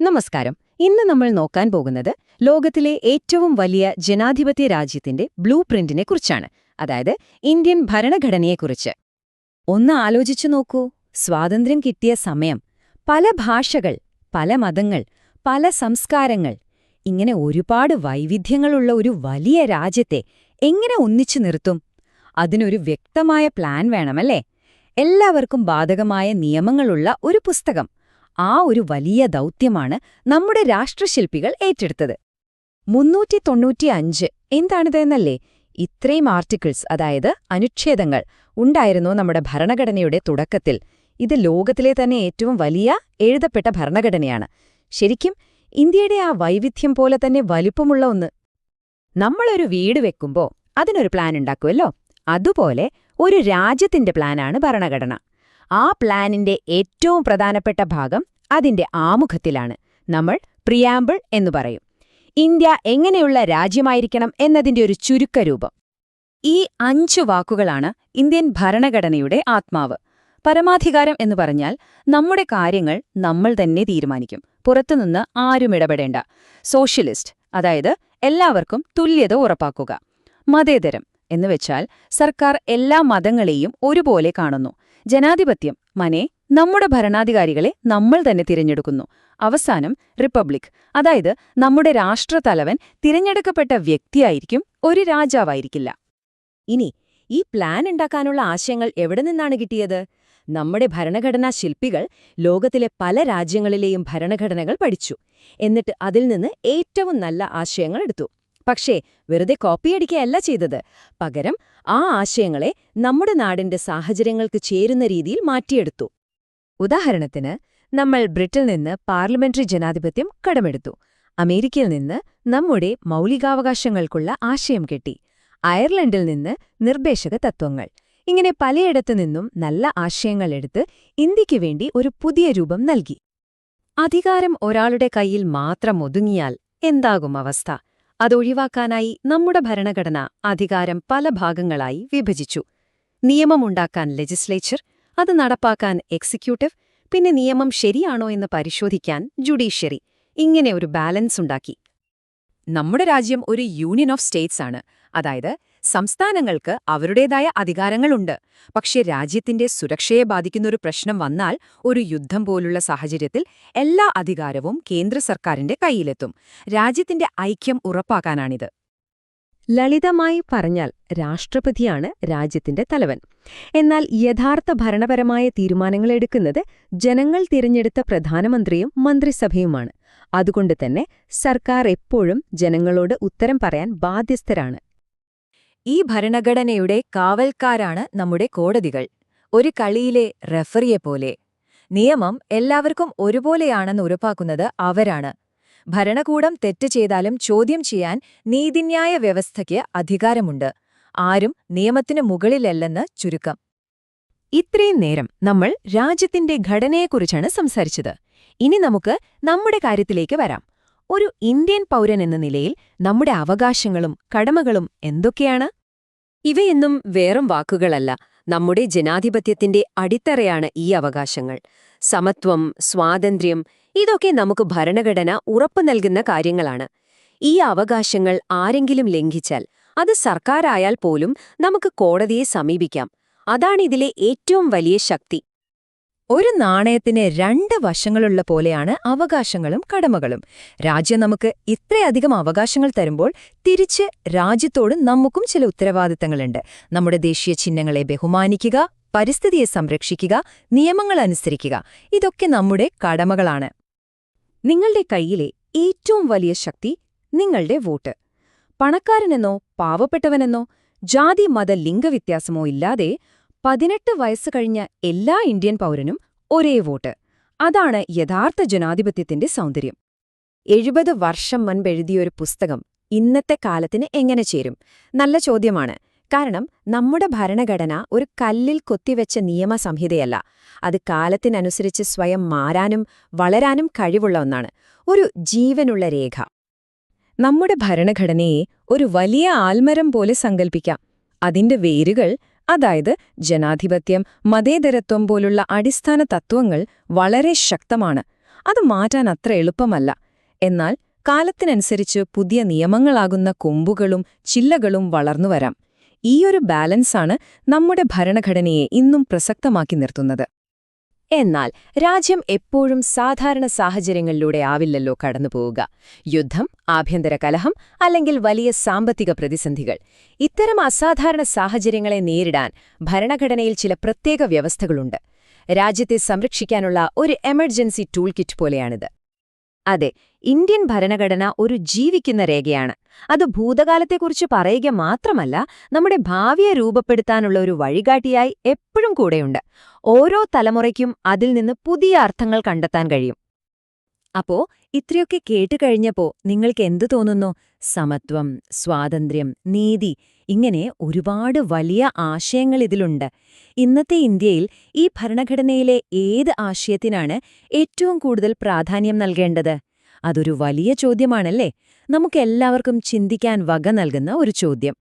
നമസ്കാരം. ഇന്ന് നമ്മൾ നോക്കാൻ പോകുന്നത് ലോകത്തിലെ ഏറ്റവും വലിയ ജനാധിപത്യ രാജ്യത്തിന്റെ ബ്ലൂ പ്രിന്റിനെ കുറിച്ചാണ്, അതായത് ഇന്ത്യൻ ഭരണഘടനയെക്കുറിച്ച്. ഒന്ന് ആലോചിച്ചു നോക്കൂ, സ്വാതന്ത്ര്യം കിട്ടിയ സമയം, പല ഭാഷകൾ, പല മതങ്ങൾ, പല സംസ്കാരങ്ങൾ, ഇങ്ങനെ ഒരുപാട് വൈവിധ്യങ്ങളുള്ള ഒരു വലിയ രാജ്യത്തെ എങ്ങനെ ഒന്നിച്ചു നിർത്തും? അതിനൊരു വ്യക്തമായ പ്ലാൻ വേണമല്ലേ? എല്ലാവർക്കും ബാധകമായ നിയമങ്ങളുള്ള ഒരു പുസ്തകം. ആ ഒരു വലിയ ദൗത്യമാണ് നമ്മുടെ രാഷ്ട്രശില്പികൾ ഏറ്റെടുത്തത്. 395 എന്താണിത് എന്നല്ലേ? ഇത്രയും ആർട്ടിക്കിൾസ്, അതായത് അനുച്ഛേദങ്ങൾ ഉണ്ടായിരുന്നു നമ്മുടെ ഭരണഘടനയുടെ തുടക്കത്തിൽ. ഇത് ലോകത്തിലെ തന്നെ ഏറ്റവും വലിയ എഴുതപ്പെട്ട ഭരണഘടനയാണ്. ശരിക്കും ഇന്ത്യയുടെ ആ വൈവിധ്യം പോലെ തന്നെ വലിപ്പമുള്ള ഒന്ന്. നമ്മളൊരു വീട് വെക്കുമ്പോൾ അതിനൊരു പ്ലാൻ ഉണ്ടാക്കുമല്ലോ, അതുപോലെ ഒരു രാജ്യത്തിന്റെ പ്ലാനാണ് ഭരണഘടന. ആ പ്ലാനിന്റെ ഏറ്റവും പ്രധാനപ്പെട്ട ഭാഗം അതിന്റെ ആമുഖത്തിലാണ്. നമ്മൾ പ്രിയാമ്പിൾ എന്നു പറയും. ഇന്ത്യ എങ്ങനെയുള്ള രാജ്യമായിരിക്കണം എന്നതിന്റെ ഒരു ചുരുക്കരൂപം. ഈ 5 വാക്കുകളാണ് ഇന്ത്യൻ ഭരണഘടനയുടെ ആത്മാവ്. പരമാധികാരം എന്ന് പറഞ്ഞാൽ നമ്മുടെ കാര്യങ്ങൾ നമ്മൾ തന്നെ തീരുമാനിക്കും, പുറത്തുനിന്ന് ആരും ഇടപെടേണ്ട. സോഷ്യലിസ്റ്റ്, അതായത് എല്ലാവർക്കും തുല്യത ഉറപ്പാക്കുക. മതേതരം എന്നുവെച്ചാൽ സർക്കാർ എല്ലാ മതങ്ങളെയും ഒരുപോലെ കാണുന്നു. ജനാധിപത്യം മനെ നമ്മുടെ ഭരണാധികാരികളെ നമ്മൾ തന്നെ തിരഞ്ഞെടുക്കുന്നു. അവസാനം റിപ്പബ്ലിക്, അതായത് നമ്മുടെ രാഷ്ട്രതലവൻ തിരഞ്ഞെടുക്കപ്പെട്ട വ്യക്തിയായിരിക്കും, ഒരു രാജാവായിരിക്കില്ല. ഇനി ഈ പ്ലാൻ ഉണ്ടാക്കാനുള്ള ആശയങ്ങൾ എവിടെ നിന്നാണ് കിട്ടിയത്? നമ്മുടെ ഭരണഘടനാ ശില്പികൾ ലോകത്തിലെ പല രാജ്യങ്ങളിലെയും ഭരണഘടനകൾ പഠിച്ചു. എന്നിട്ട് അതിൽ നിന്ന് ഏറ്റവും നല്ല ആശയങ്ങൾ എടുത്തു. പക്ഷേ വെറുതെ കോപ്പിയടിക്കുകയല്ല ചെയ്തത്. പകരം ആ ആശയങ്ങളെ നമ്മുടെ നാടിന്റെ സാഹചര്യങ്ങൾക്ക് ചേരുന്ന രീതിയിൽ മാറ്റിയെടുത്തു. ഉദാഹരണത്തിന്, നമ്മൾ ബ്രിട്ടനിൽ നിന്ന് പാർലമെന്ററി ജനാധിപത്യം കടമെടുത്തു. അമേരിക്കയിൽ നിന്ന് നമ്മുടെ മൗലികാവകാശങ്ങൾക്കുള്ള ആശയം കെട്ടി. അയർലൻഡിൽ നിന്ന് നിർദ്ദേശക തത്വങ്ങൾ. ഇങ്ങനെ പലയിടത്തു നിന്നും നല്ല ആശയങ്ങൾ എടുത്ത് ഇന്ത്യയ്ക്ക് വേണ്ടി ഒരു പുതിയ രൂപം നൽകി. അധികാരം ഒരാളുടെ കയ്യിൽ മാത്രം ഒതുങ്ങിയാൽ എന്താകും അവസ്ഥ? അതൊഴിവാക്കാനായി നമ്മുടെ ഭരണഘടന അധികാരം പല ഭാഗങ്ങളായി വിഭജിച്ചു. നിയമമുണ്ടാക്കാൻ ലെജിസ്ലേച്ചർ, അത് നടപ്പാക്കാൻ എക്സിക്യൂട്ടീവ്, പിന്നെ നിയമം ശരിയാണോ എന്ന് പരിശോധിക്കാൻ ജുഡീഷ്യറി. ഇങ്ങനെ ഒരു ബാലൻസ് ഉണ്ടാക്കി. നമ്മുടെ രാജ്യം ഒരു യൂണിയൻ ഓഫ് സ്റ്റേറ്റ്സ് ആണ്, അതായത് സംസ്ഥാനങ്ങൾക്ക് അവരുടേതായ അധികാരങ്ങളുണ്ട്. പക്ഷേ രാജ്യത്തിന്റെ സുരക്ഷയെ ബാധിക്കുന്നൊരു പ്രശ്നം വന്നാൽ, ഒരു യുദ്ധം പോലുള്ള സാഹചര്യത്തിൽ എല്ലാ അധികാരവും കേന്ദ്ര സർക്കാരിന്റെ കയ്യിലെത്തും. രാജ്യത്തിന്റെ ഐക്യം ഉറപ്പാക്കാനാണിത്. ലളിതമായി പറഞ്ഞാൽ രാഷ്ട്രപതിയാണ് രാജ്യത്തിന്റെ തലവൻ. എന്നാൽ യഥാർത്ഥ ഭരണപരമായ തീരുമാനങ്ങളെടുക്കുന്നത് ജനങ്ങൾ തിരഞ്ഞെടുത്ത പ്രധാനമന്ത്രിയും മന്ത്രിസഭയുമാണ്. അതുകൊണ്ട് തന്നെ സർക്കാർ എപ്പോഴും ജനങ്ങളോട് ഉത്തരം പറയാൻ ബാധ്യസ്ഥരാണ്. ഈ ഭരണഘടനയുടെ കാവൽക്കാരാണ് നമ്മുടെ കോടതികൾ, ഒരു കളിയിലെ റെഫറിയെപ്പോലെ. നിയമം എല്ലാവർക്കും ഒരുപോലെയാണെന്ന് ഉറപ്പാക്കുന്നത് അവരാണ്. ഭരണകൂടം തെറ്റ് ചെയ്താലും ചോദ്യം ചെയ്യാൻ നീതിന്യായ വ്യവസ്ഥയ്ക്ക് അധികാരമുണ്ട്. ആരും നിയമത്തിനു മുകളിലല്ലെന്ന് ചുരുക്കം. ഇത്രയും നേരം നമ്മൾ രാജ്യത്തിന്റെ ഘടനയെക്കുറിച്ചാണ് സംസാരിച്ചത്. ഇനി നമുക്ക് നമ്മുടെ കാര്യത്തിലേക്ക് വരാം. ഒരു ഇന്ത്യൻ പൗരൻ എന്ന നിലയിൽ നമ്മുടെ അവകാശങ്ങളും കടമകളും എന്തൊക്കെയാണ്? ഇവയൊന്നും വെറും വാക്കുകളല്ല, നമ്മുടെ ജനാധിപത്യത്തിന്റെ അടിത്തറയാണ് ഈ അവകാശങ്ങൾ. സമത്വം, സ്വാതന്ത്ര്യം, ഇതൊക്കെ നമുക്ക് ഭരണഘടന ഉറപ്പു നൽകുന്ന കാര്യങ്ങളാണ്. ഈ അവകാശങ്ങൾ ആരെങ്കിലും ലംഘിച്ചാൽ, അത് സർക്കാരായാൽ പോലും നമുക്ക് കോടതിയെ സമീപിക്കാം. അതാണിതിലെ ഏറ്റവും വലിയ ശക്തി. ഒരു നാണയത്തിന് 2 വശങ്ങളുള്ള പോലെയാണ് അവകാശങ്ങളും കടമകളും. രാജ്യം നമുക്ക് ഇത്രയധികം അവകാശങ്ങൾ തരുമ്പോൾ തിരിച്ച് രാജ്യത്തോട് നമുക്കും ചില ഉത്തരവാദിത്തങ്ങളുണ്ട്. നമ്മുടെ ദേശീയ ചിഹ്നങ്ങളെ ബഹുമാനിക്കുക, പരിസ്ഥിതിയെ സംരക്ഷിക്കുക, നിയമങ്ങൾ അനുസരിക്കുക, ഇതൊക്കെ നമ്മുടെ കടമകളാണ്. നിങ്ങളുടെ കയ്യിലെ ഏറ്റവും വലിയ ശക്തി നിങ്ങളുടെ വോട്ട്. പണക്കാരനെന്നോ പാവപ്പെട്ടവനെന്നോ ജാതി മത ലിംഗവ്യത്യാസമോ ഇല്ലാതെ 18 വയസ്സ് കഴിഞ്ഞ എല്ലാ ഇന്ത്യൻ പൗരനും ഒരേ വോട്ട്. അതാണ് യഥാർത്ഥ ജനാധിപത്യത്തിന്റെ സൗന്ദര്യം. 70 വർഷം മുൻപെഴുതിയൊരു പുസ്തകം ഇന്നത്തെ കാലത്തിന് എങ്ങനെ ചേരും? നല്ല ചോദ്യമാണ്. കാരണം നമ്മുടെ ഭരണഘടന ഒരു കല്ലിൽ കൊത്തിവെച്ച നിയമസംഹിതയല്ല. അത് കാലത്തിനനുസരിച്ച് സ്വയം മാറാനും വളരാനും കഴിവുള്ള ഒന്നാണ്, ഒരു ജീവനുള്ള രേഖ. നമ്മുടെ ഭരണഘടനയെ ഒരു വലിയ ആൽമരം പോലെ സങ്കൽപ്പിക്കാം. അതിന്റെ വേരുകൾ, അതായത് ജനാധിപത്യം, മതേതരത്വം പോലുള്ള അടിസ്ഥാന തത്വങ്ങൾ വളരെ ശക്തമാണ്. അത് മാറ്റാൻ അത്ര എളുപ്പമല്ല. എന്നാൽ കാലത്തിനനുസരിച്ച് പുതിയ നിയമങ്ങളാകുന്ന കൊമ്പുകളും ചില്ലകളും വളർന്നുവരാം. ഈയൊരു ബാലൻസാണ് നമ്മുടെ ഭരണഘടനയെ ഇന്നും പ്രസക്തമാക്കി നിർത്തുന്നത്. എന്നാൽ രാജ്യം എപ്പോഴും സാധാരണ സാഹചര്യങ്ങളിലൂടെ ആവില്ലല്ലോ കടന്നുപോവുക. യുദ്ധം, ആഭ്യന്തര കലഹം അല്ലെങ്കിൽ വലിയ സാമ്പത്തിക പ്രതിസന്ധികൾ. ഇത്തരം അസാധാരണ സാഹചര്യങ്ങളെ നേരിടാൻ ഭരണഘടനയിൽ ചില പ്രത്യേക വ്യവസ്ഥകളുണ്ട്. രാജ്യത്തെ സംരക്ഷിക്കാനുള്ള ഒരു എമർജൻസി ടൂൾ കിറ്റ് പോലെയാണിത്. അതെ, ഇന്ത്യൻ ഭരണഘടന ഒരു ജീവിക്കുന്ന രേഖയാണ്. അത് ഭൂതകാലത്തെക്കുറിച്ച് പറയുക മാത്രമല്ല, നമ്മുടെ ഭാവിയെ രൂപപ്പെടുത്താനുള്ള ഒരു വഴികാട്ടിയായി എപ്പോഴും കൂടെയുണ്ട്. ഓരോ തലമുറയ്ക്കും അതിൽ നിന്ന് പുതിയ അർത്ഥങ്ങൾ കണ്ടെത്താൻ കഴിയും. അപ്പോ ഇത്രയൊക്കെ കേട്ടുകഴിഞ്ഞപ്പോ നിങ്ങൾക്ക് എന്തു തോന്നുന്നു? സമത്വം, സ്വാതന്ത്ര്യം, നീതി, ഇങ്ങനെ ഒരുപാട് വലിയ ആശയങ്ങൾ ഇതിലുണ്ട്. ഇന്നത്തെ ഇന്ത്യയിൽ ഈ ഭരണഘടനയിലെ ഏത് ആശയത്തിനാണ് ഏറ്റവും കൂടുതൽ പ്രാധാന്യം നൽകേണ്ടത്? അതൊരു വലിയ ചോദ്യമാണല്ലേ? നമുക്കെല്ലാവർക്കും ചിന്തിക്കാൻ വക നൽകുന്ന ഒരു ചോദ്യം.